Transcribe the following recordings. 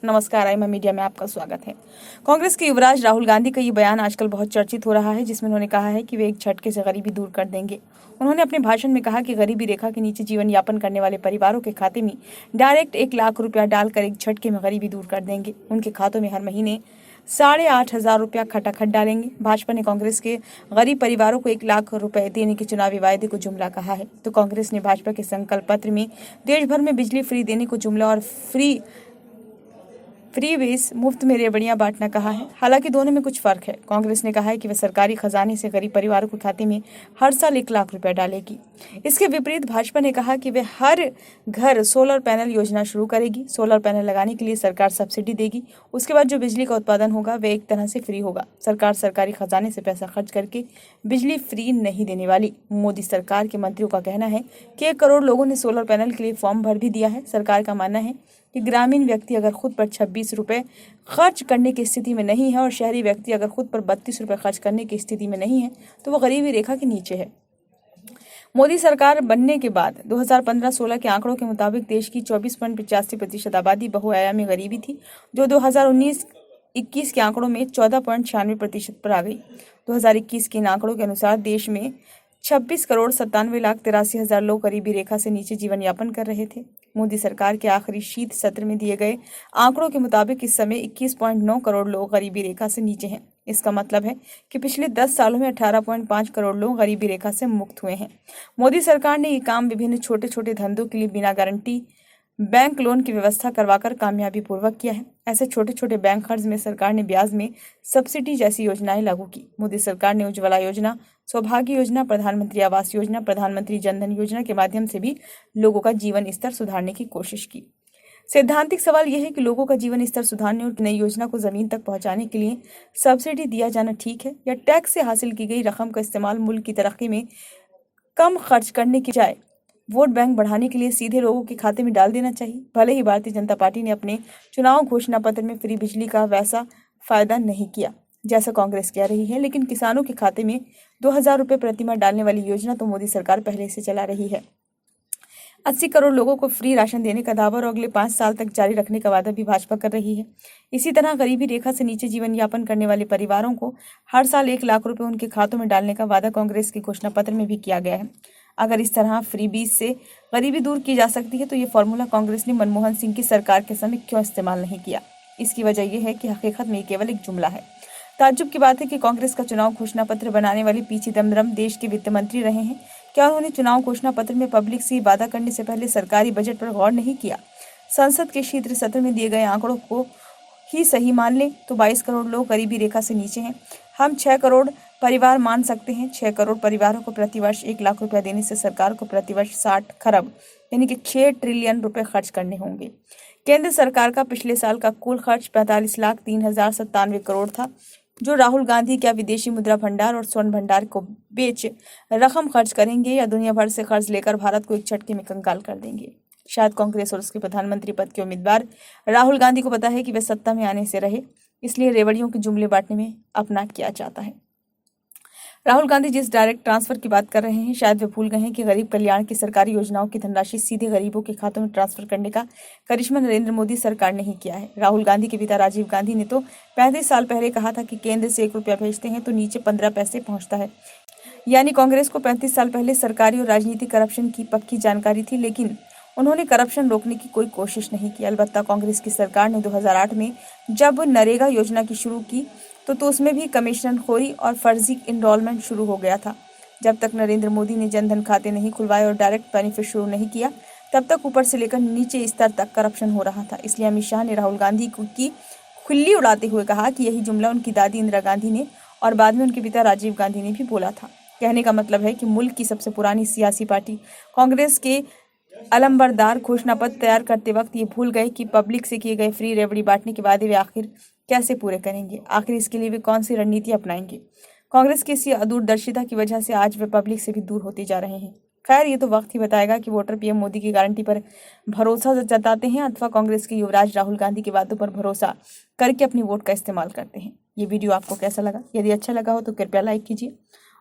नमस्कार, आई मीडिया में आपका स्वागत है। कांग्रेस के युवराज राहुल गांधी का ये बयान आजकल बहुत चर्चित हो रहा है, जिसमें उन्होंने कहा है कि वे एक झटके से गरीबी दूर कर देंगे। उन्होंने अपने भाषण में कहा कि गरीबी रेखा के नीचे जीवन यापन करने वाले परिवारों के खाते में डायरेक्ट 1 लाख रुपया डालकर एक झटके में गरीबी दूर कर देंगे। उनके खातों में हर महीने 8,500 रुपया खटाखट डालेंगे। भाजपा ने कांग्रेस के गरीब परिवारों को 1 लाख रुपए देने के चुनावी वायदे को जुमला कहा है, तो कांग्रेस ने भाजपा के संकल्प पत्र में देश भर में बिजली फ्री देने को जुमला और फ्री बेस मुफ्त में रेवड़ियां बांटना कहा है। हालांकि दोनों में कुछ फर्क है। कांग्रेस ने कहा है कि वह सरकारी खजाने से गरीब परिवारों के खाते में हर साल 1 लाख रुपया डालेगी। इसके विपरीत भाजपा ने कहा कि वह हर घर सोलर पैनल योजना शुरू करेगी। सोलर पैनल लगाने के लिए सरकार सब्सिडी देगी। उसके बाद जो बिजली का उत्पादन होगा वह एक तरह से फ्री होगा। सरकार सरकारी खजाने से पैसा खर्च करके बिजली फ्री नहीं देने वाली। मोदी सरकार के मंत्रियों का कहना है कि 1 करोड़ लोगों ने सोलर पैनल के लिए फॉर्म भर भी दिया है। सरकार का मानना है कि ग्रामीण व्यक्ति अगर खुद पर 26 रुपए खर्च करने की स्थिति में नहीं है और शहरी व्यक्ति अगर खुद पर 32 रुपए खर्च करने की स्थिति में नहीं है तो वो गरीबी रेखा के नीचे है। मोदी सरकार बनने के बाद 2015-16 के आंकड़ों के मुताबिक देश की 24.85% आबादी बहुआयामी गरीबी थी, जो 2019-21 के आंकड़ों में 14.96% पर आ गई। 2021 के इन आंकड़ों के अनुसार देश में 26,97,83,000 लोग गरीबी रेखा से नीचे जीवन यापन कर रहे थे। मोदी सरकार के आखिरी शीत सत्र में दिए गए आंकड़ों के मुताबिक इस समय 21.9 करोड़ लोग गरीबी रेखा से नीचे हैं। इसका मतलब है कि पिछले 10 सालों में 18.5 करोड़ लोग गरीबी रेखा से मुक्त हुए हैं। मोदी सरकार ने ये काम विभिन्न छोटे छोटे धंधों के लिए बिना गारंटी बैंक लोन की व्यवस्था करवाकर कामयाबी पूर्वक किया है। ऐसे छोटे छोटे बैंक कर्ज में सरकार ने ब्याज में सब्सिडी जैसी योजनाएं लागू की। मोदी सरकार ने उज्ज्वला योजना, सौभाग्य योजना, प्रधानमंत्री आवास योजना, प्रधानमंत्री जनधन योजना के माध्यम से भी लोगों का जीवन स्तर सुधारने की कोशिश की। सैद्धांतिक सवाल यह है कि लोगों का जीवन स्तर सुधारने और नई योजना को जमीन तक पहुंचाने के लिए सब्सिडी दिया जाना ठीक है, या टैक्स से हासिल की गई रकम का इस्तेमाल मुल्क की तरक्की में कम खर्च करने की बजाय वोट बैंक बढ़ाने के लिए सीधे लोगों के खाते में डाल देना चाहिए। भले ही भारतीय जनता पार्टी ने अपने चुनाव घोषणा पत्र में फ्री बिजली का वैसा फायदा नहीं किया जैसा कांग्रेस कह रही है, लेकिन किसानों के खाते में 2,000 रुपये प्रतिमाह डालने वाली योजना तो मोदी सरकार पहले से चला रही है। 80 करोड़ लोगों को फ्री राशन देने का दावा और अगले 5 साल तक जारी रखने का वादा भी भाजपा कर रही है। इसी तरह गरीबी रेखा से नीचे जीवन यापन करने वाले परिवारों को हर साल 1 लाख रुपए उनके खातों में डालने का वादा कांग्रेस के घोषणा पत्र में भी किया गया है। अगर इस तरह फ्री बीज से गरीबी दूर की जा सकती है तो ये फॉर्मूला कांग्रेस ने मनमोहन सिंह की सरकार के समय क्यों इस्तेमाल नहीं किया? इसकी वजह यह है कि हकीकत में ये केवल एक जुमला है। ताज्जुब की बात है कि कांग्रेस का चुनाव घोषणा पत्र बनाने वाले पी चिदम्बरम देश के वित्त मंत्री रहे हैं। क्या उन्होंने चुनाव घोषणा पत्र में पब्लिक से वादा करने से पहले सरकारी बजट पर गौर नहीं किया? संसद के शीत सत्र में दिए गए आंकड़ों को ही सही मान लें तो 22 करोड़ लोग गरीबी रेखा से नीचे हैं। हम 6 करोड़ परिवार मान सकते हैं। 6 करोड़ परिवारों को प्रतिवर्ष 1 लाख रुपया देने से सरकार को प्रतिवर्ष 60 खरब यानी कि 6 ट्रिलियन रुपए खर्च करने होंगे। केंद्र सरकार का पिछले साल का कुल खर्च 45,03,097 करोड़ था, जो राहुल गांधी क्या विदेशी मुद्रा भंडार और स्वर्ण भंडार को बेच रकम खर्च करेंगे या दुनिया भर से कर्ज लेकर भारत को एक झटके में कंगाल कर देंगे। शायद कांग्रेस और उसके प्रधानमंत्री पद के उम्मीदवार राहुल गांधी को पता है कि वे सत्ता में आने से रहे, इसलिए रेवड़ियों के जुमले बांटने में अपना किया चाहता है। राहुल गांधी जिस डायरेक्ट ट्रांसफर की बात कर रहे हैं, शायद वे भूल गए हैं कि गरीब कल्याण की सरकारी योजनाओं की धनराशि सीधे गरीबों के खातों में ट्रांसफर करने का करिश्मा नरेंद्र मोदी सरकार ने ही किया है। राहुल गांधी के पिता राजीव गांधी ने तो 35 साल पहले कहा था कि केंद्र से 1 रुपया भेजते हैं तो नीचे 15 पैसे पहुंचता है। यानी कांग्रेस को 35 साल पहले सरकारी और राजनीतिक करप्शन की पक्की जानकारी थी, लेकिन उन्होंने करप्शन रोकने की कोई कोशिश नहीं की। अलबत्ता कांग्रेस की सरकार ने 2008 में जब नरेगा योजना की शुरू की तो उसमें भी कमिश्नर खोरी और फर्जी इनरोलमेंट शुरू हो गया था। जब तक नरेंद्र मोदी ने जनधन खाते नहीं खुलवाए और डायरेक्ट बेनिफिट शुरू नहीं किया, तब तक ऊपर से लेकर नीचे स्तर तक करप्शन हो रहा था। इसलिए अमित शाह ने राहुल गांधी की खुल्ली उड़ाते हुए कहा कि यही जुमला उनकी दादी इंदिरा गांधी ने और बाद में उनके पिता राजीव गांधी ने भी बोला था। कहने का मतलब है कि मुल्क की सबसे पुरानी सियासी पार्टी कांग्रेस के अलंबरदार घोषणा पत्र तैयार करते वक्त ये भूल गए कि पब्लिक से किए गए फ्री रेवड़ी बांटने के वादे वे आखिर कैसे पूरे करेंगे। आखिर इसके लिए वे कौन सी रणनीति अपनाएंगे? कांग्रेस की इसी अदूरदर्शिता की वजह से आज वे पब्लिक से भी दूर होते जा रहे हैं। खैर, ये तो वक्त ही बताएगा कि वोटर पीएम मोदी की गारंटी पर भरोसा जताते हैं अथवा कांग्रेस के युवराज राहुल गांधी की बातों पर भरोसा करके अपनी वोट का इस्तेमाल करते हैं। ये वीडियो आपको कैसा लगा? यदि अच्छा लगा हो तो कृपया लाइक कीजिए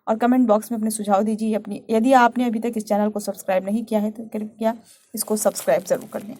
और कमेंट बॉक्स में अपने सुझाव दीजिए। यदि आपने अभी तक इस चैनल को सब्सक्राइब नहीं किया है तो कृपया इसको सब्सक्राइब जरूर कर लें।